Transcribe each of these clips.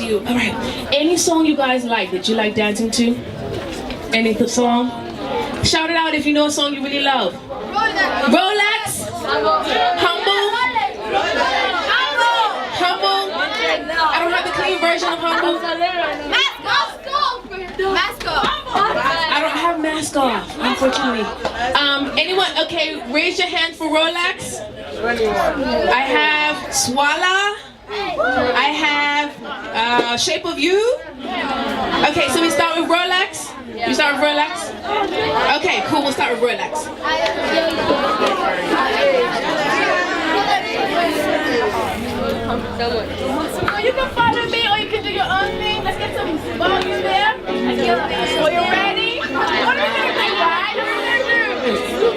you. All right. Any song you guys like that you like dancing to? Any song? Shout it out if you know a song you really love. Rolex. Humble. Humble. I don't have the clean version of Humble. I don't have mask off, unfortunately. Anyone? Okay, raise your hand for Rolex. I have Swalla. I have Shape of You. Okay, so we start with Rolex. You start with Rolex? Okay, cool, we'll start with Rolex. You can follow me or you can do your own thing. Let's get some volume there. Are you ready? What are we going to do, guys? What are we going to do?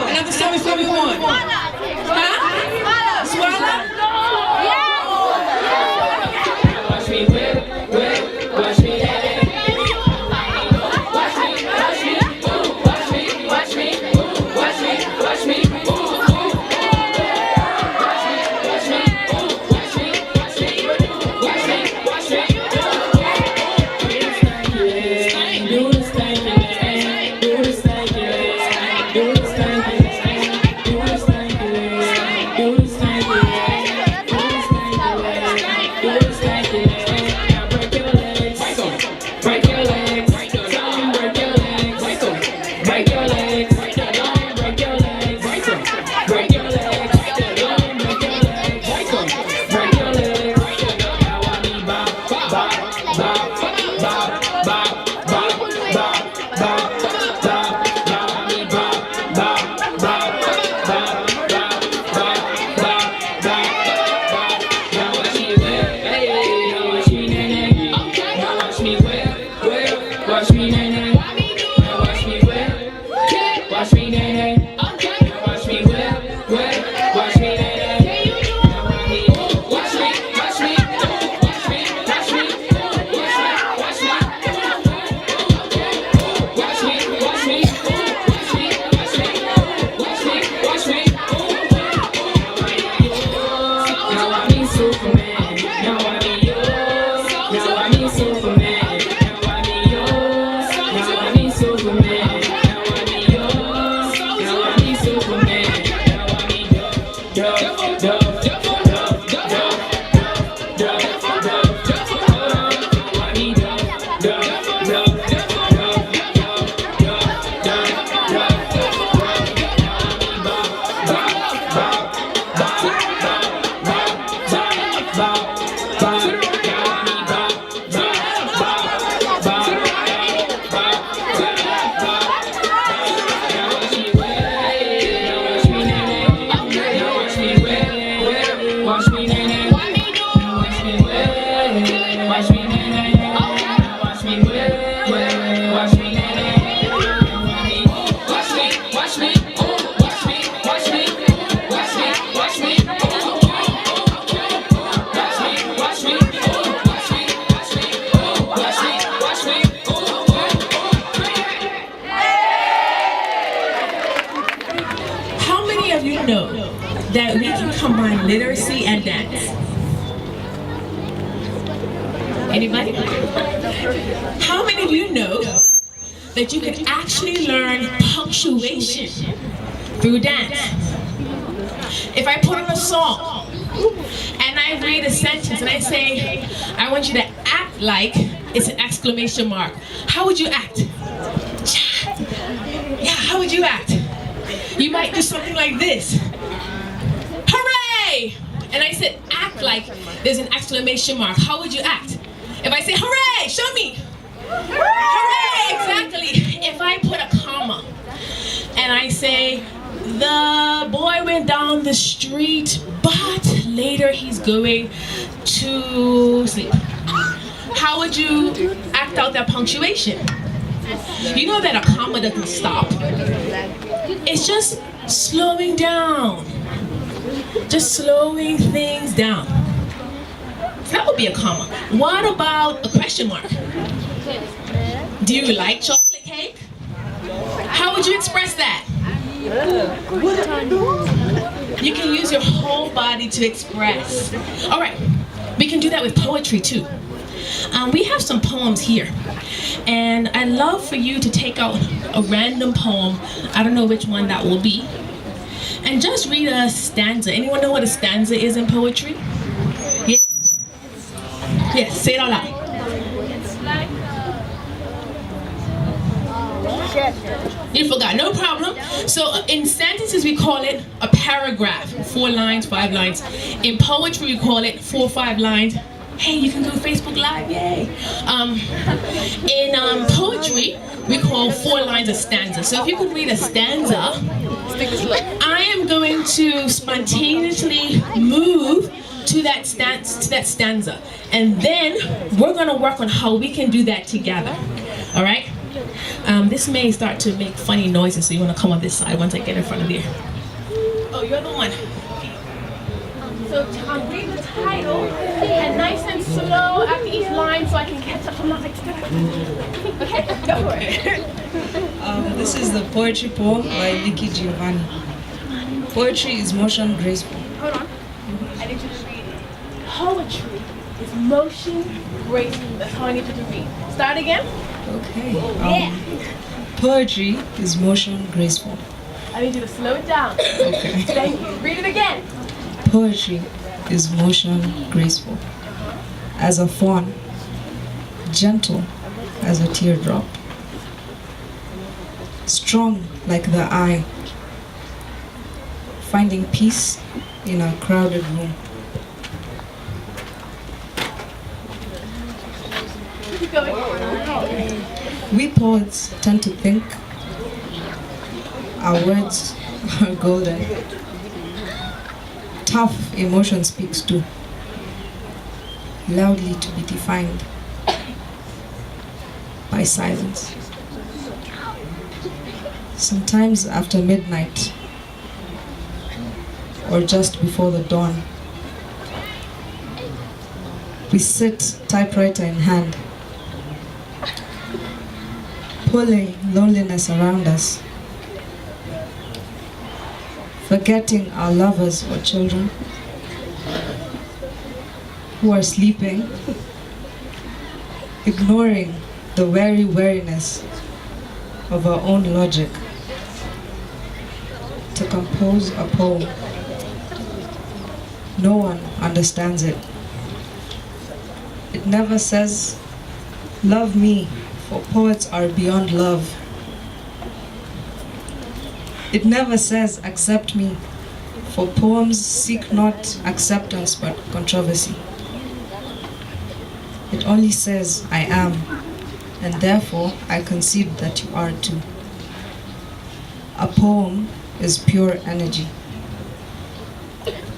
Another song before we go on. Huh? Swalla? Watch me whip, whip, watch me watch me, watch me, watch me, watch me, watch me, watch me, that we can combine literacy and dance? Anybody? How many of you know that you can actually learn punctuation through dance? If I put on a song and I read a sentence and I say, I want you to act like it's an exclamation mark, how would you act? Yeah, how would you act? You might do something like this. Hooray! And I said, act like there's an exclamation mark. How would you act? If I say, hooray, show me. Hooray, exactly. If I put a comma and I say, the boy went down the street, but later he's going to sleep. How would you act out that punctuation? You know that a comma doesn't stop. It's just slowing down. Just slowing things down. That would be a comma. What about a question mark? Do you like chocolate cake? How would you express that? You can use your whole body to express. All right, we can do that with poetry too. We have some poems here, and I'd love for you to take out a random poem. I don't know which one that will be, and just read a stanza. Anyone know what a stanza is in poetry? Yeah. Yes, say it out loud. You forgot, no problem. So in sentences we call it a paragraph, 4 lines, 5 lines. In poetry we call it 4 or 5 lines. Hey, you can go Facebook Live, yay. In poetry we call 4 lines a stanza. So if you could read a stanza, I am going to spontaneously move to that stanza, and then we're going to work on how we can do that together. All right? This may start to make funny noises, so you want to come on this side once I get in front of you. Oh, you're the one. So read the title, and nice and slow after each line so I can catch up. I'm not like, okay, go for it. This is the poetry poem by Jo1. Poetry is motion graceful. Hold on. I need you to read. Poetry is motion graceful. That's how I need you to read. Start again. Okay. Poetry is motion graceful. I need you to slow it down. Okay. Thank you. Read it again. Poetry is motion graceful. As a fawn, gentle as a teardrop, strong like the eye, finding peace in a crowded room. Keep going. We poets tend to think our words are golden. Tough emotion speaks too, loudly to be defined by silence. Sometimes after midnight or just before the dawn, we sit typewriter in hand, pulling loneliness around us, forgetting our lovers or children who are sleeping, ignoring the weary weariness of our own logic to compose a poem. No one understands it. It never says, love me, for poets are beyond love. It never says, accept me, for poems seek not acceptance but controversy. It only says, I am, and therefore I concede that you are too. A poem is pure energy,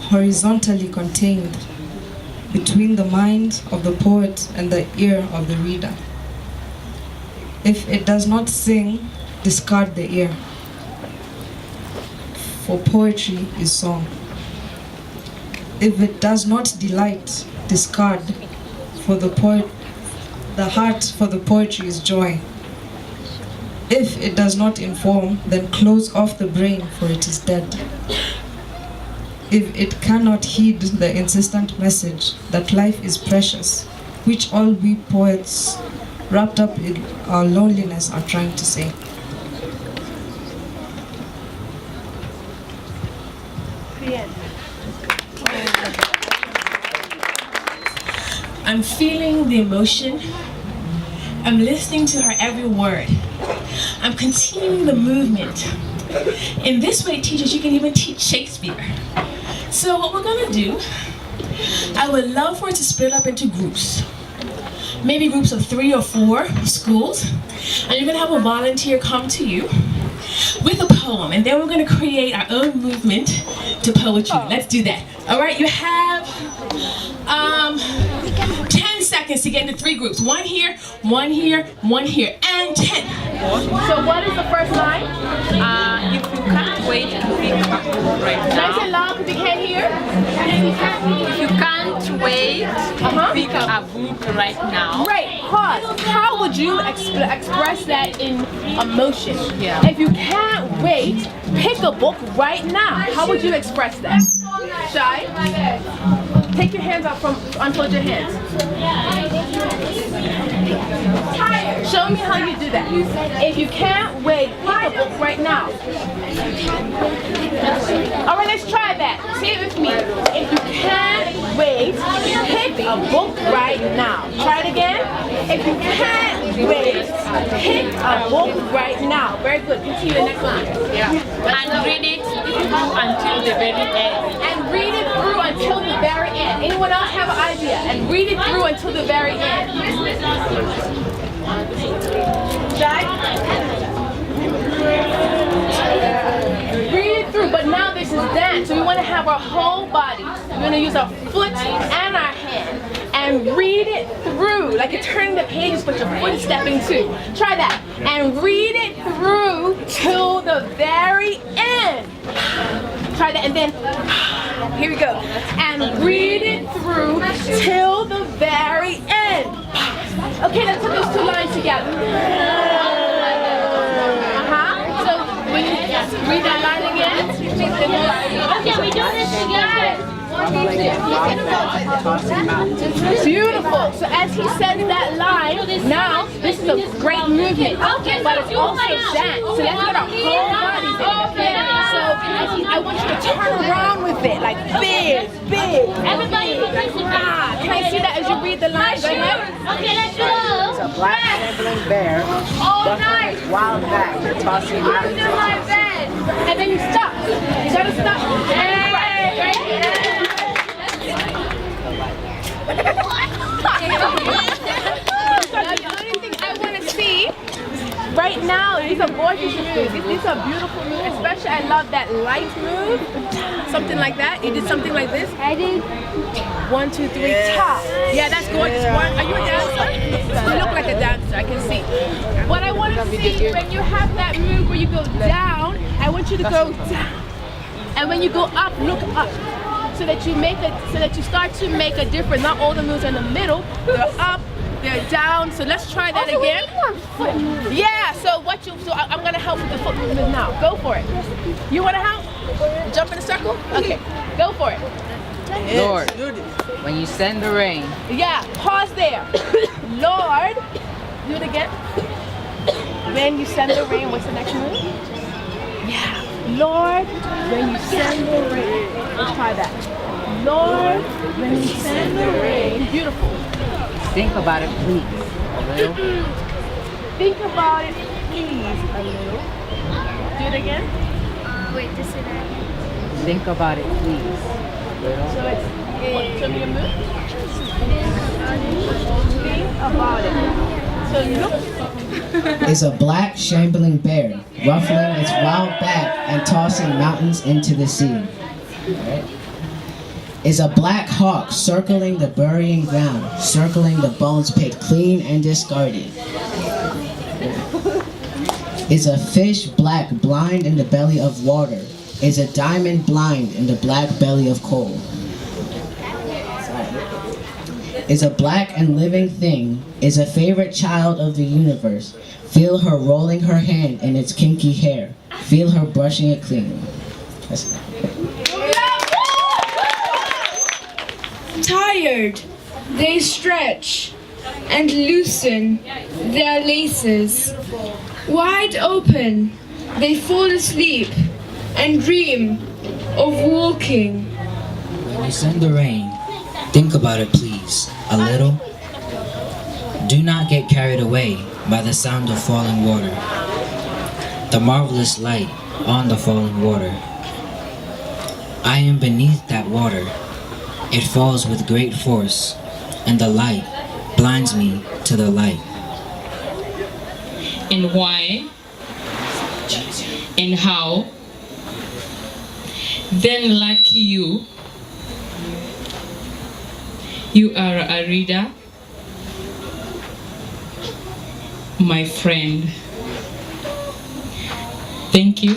horizontally contained between the mind of the poet and the ear of the reader. If it does not sing, discard the ear. For poetry is song. If it does not delight, discard. For the heart for the poetry is joy. If it does not inform, then close off the brain, for it is dead. if it cannot heed the insistent message that life is precious, which all we poets wrapped up in our loneliness are trying to say. I'm feeling the emotion. I'm listening to her every word. I'm continuing the movement. In this way, teachers, you can even teach Shakespeare. So what we're gonna do, I would love for it to split up into groups. Maybe groups of 3 or 4 schools. And you're gonna have a volunteer come to you with a poem. And then we're gonna create our own movement to poetry. Let's do that. All right, you have 10 seconds to get into 3 groups. 1 here, 1 here, 1 here, and 10. So what is the first line? If you can't wait to pick a book right Nice now. and loud because we can't hear. If you can't wait to pick a book right now. Great, pause. How would you express that in emotion? Yeah. If you can't wait, pick a book right now. How would you express that? Shy? Take your hands out unfold your hands. Show me how you do that. If you can't wait, pick a book right now. All right, let's try that. Say it with me. If you can't wait, pick a book right now. Try it again. If you can't wait, pick a book right now. Very good. Continue the next line. Yeah. And read it through until the very end. And read it through until the very end. Anyone else have an idea? And read it through until the very end. Read it through, but now this is dance. So we want to have our whole body. We're going to use our foot and our hand and read it through. Like you're turning the pages, but your foot is stepping too. Try that. And read it through till the very end. Try that, and then here we go. And read it through till the very end. Okay, let's put those 2 lines together. So when you read that line again, okay, we do this together. Beautiful. So as he says that line, now this is a great movement, but it's also dance. So let's get our whole bodies in. Okay? So I want you to turn around with it, like big. Everybody participate. Can I see that as you read the line? Go ahead. Okay, let's go. It's a black shambling bear. Oh, nice. Wild back. They're tossing mountains. And then you stop. You gotta stop. Now, the only thing I want to see right now, these are gorgeous moves. These are beautiful moves. Especially, I love that light move. Something like that. You did something like this. I did. 1, 2, 3, top. Yeah, that's gorgeous. Are you a dancer? You look like a dancer. I can see. What I want to see when you have that move where you go down, I want you to go down. And when you go up, look up. So that you start to make a difference. Not all the moves are in the middle. They're up, they're down. So let's try that again. Yeah. So I'm gonna help with the foot movement now. Go for it. You wanna help? Jump in a circle. Okay. Go for it. Lord, when you send the rain. Yeah. Pause there. Lord. Do it again. When you send the rain. What's the next move? Yeah. Lord, when you send the rain. Let's try that. Lord, when you send the rain. Beautiful. Think about it, please. A little. Think about it, please, a little. Do it again. Wait, just say that again. Think about it, please. A little. So it's show me a move. Think about it. So look. Is a black shambling bear, ruffling its wild back and tossing mountains into the sea. Right? Is a black hawk circling the burying ground, circling the bones picked clean and discarded. Is a fish black blind in the belly of water, is a diamond blind in the black belly of coal. Is a black and living thing, is a favorite child of the universe. Feel her rolling her hand in its kinky hair. Feel her brushing it clean. That's Tired, they stretch and loosen their laces. Wide open, they fall asleep and dream of walking. When you send the rain, think about it please, a little. Do not get carried away by the sound of falling water, the marvelous light on the falling water. I am beneath that water. It falls with great force, and the light blinds me to the light. And why? And how? Then like you are a reader, my friend. Thank you.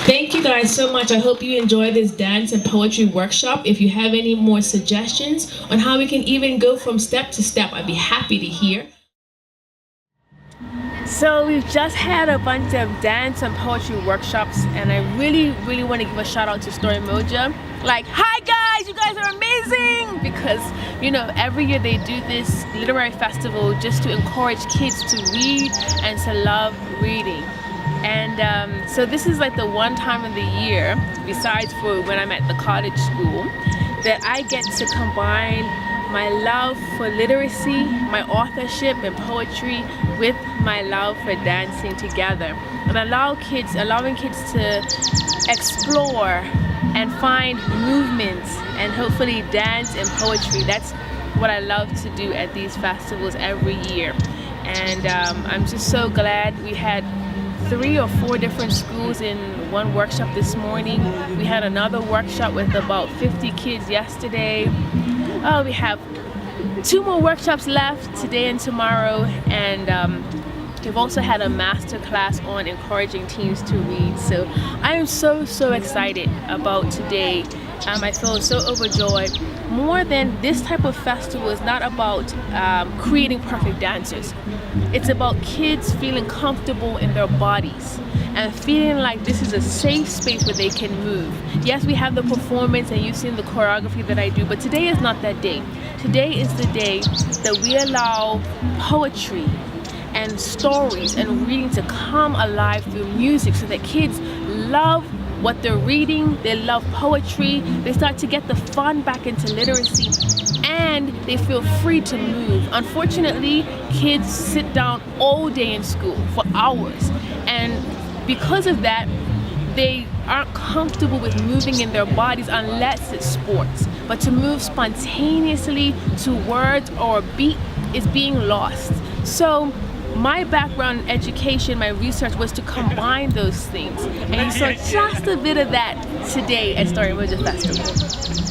Thank you guys so much. I hope you enjoy this dance and poetry workshop. If you have any more suggestions on how we can even go from step to step, I'd be happy to hear. So we've just had a bunch of dance and poetry workshops, and I really want to give a shout out to Storymoja. Like, hi guys, you guys are amazing! Because, you know, every year they do this literary festival just to encourage kids to read and to love reading. And so this is like the one time of the year, besides for when I'm at the cottage school, that I get to combine my love for literacy, my authorship and poetry with my love for dancing together, and allowing kids to explore and find movements and hopefully dance and poetry. That's what I love to do at these festivals every year. And I'm just so glad we had 3 or 4 different schools in one workshop this morning. We had another workshop with about 50 kids yesterday. Oh, we have 2 more workshops left today and tomorrow, and we've also had a master class on encouraging teens to read. So I am so excited about today. I feel so overjoyed. More than this type of festival is not about creating perfect dancers. It's about kids feeling comfortable in their bodies and feeling like this is a safe space where they can move. Yes, we have the performance and you've seen the choreography that I do, but today is not that day. Today is the day that we allow poetry and stories and reading to come alive through music, so that kids love what they're reading, they love poetry, they start to get the fun back into literacy, and they feel free to move. Unfortunately, kids sit down all day in school for hours, and because of that, they aren't comfortable with moving in their bodies unless it's sports. But to move spontaneously to words or a beat is being lost. So my background in education, my research was to combine those things. And you saw just a bit of that today at Storymoja Festival.